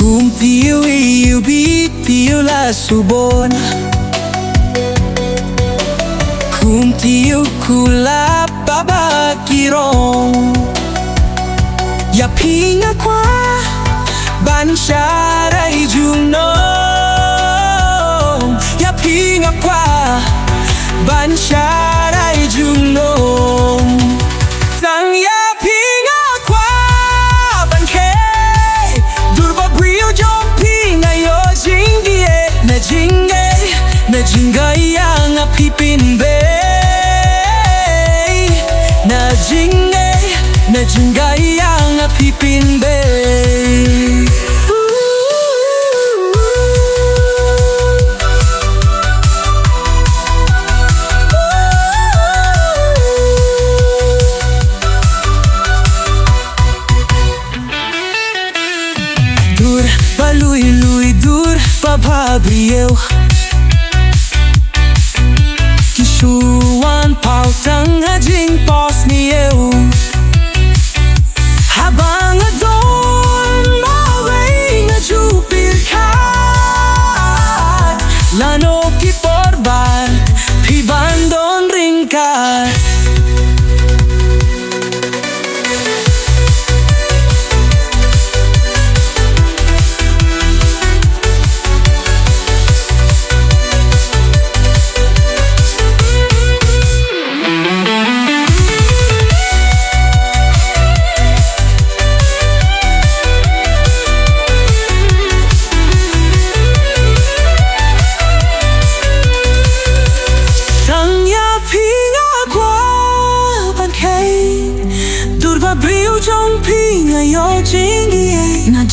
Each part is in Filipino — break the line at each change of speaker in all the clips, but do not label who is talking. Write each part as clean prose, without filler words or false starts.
Kum Tiew Kulab bun Kum Tiew Kulab bun Rong Ya pinga kwa ban sharai junong Ya pinga kwa ban sharai junong Tang ya pinga kwa ban ke Durba griyo jom pinga yo jingie Na jinga yang pipin be Na jinga yang pipin be Dur balui dur papabrieu Kisuan pau tang jing pos nieu Habang adon maway nga jupir kat Lano ki porban pibandon ringkat Brio trong pinga yo jingie Na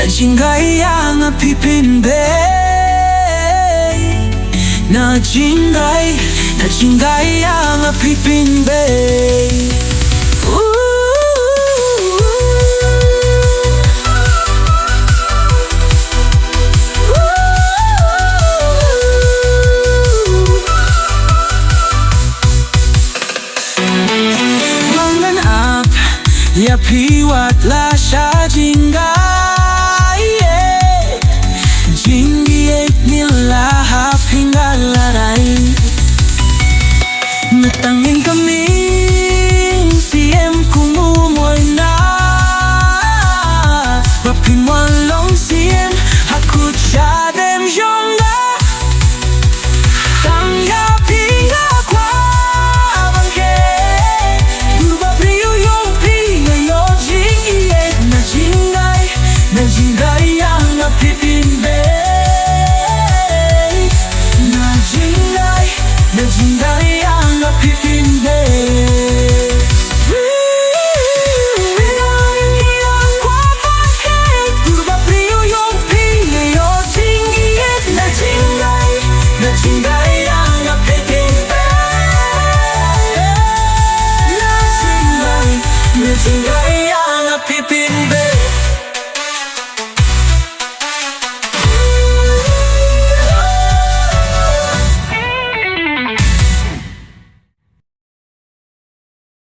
jingai yang pipin be Na jingai yang pipin be Ya piwat la sha jingai Jingie nila hapingalaray Natangin kaming siem kumumoy na Mapinwalong siem hakut siya dem yonga Tangya pinga kwa abangke Durba brio yung Na jingai yang pipin be Na jingai yang pipin be Durba brio yung pinga yo jingiet Na jingai yang pipin be Na jingai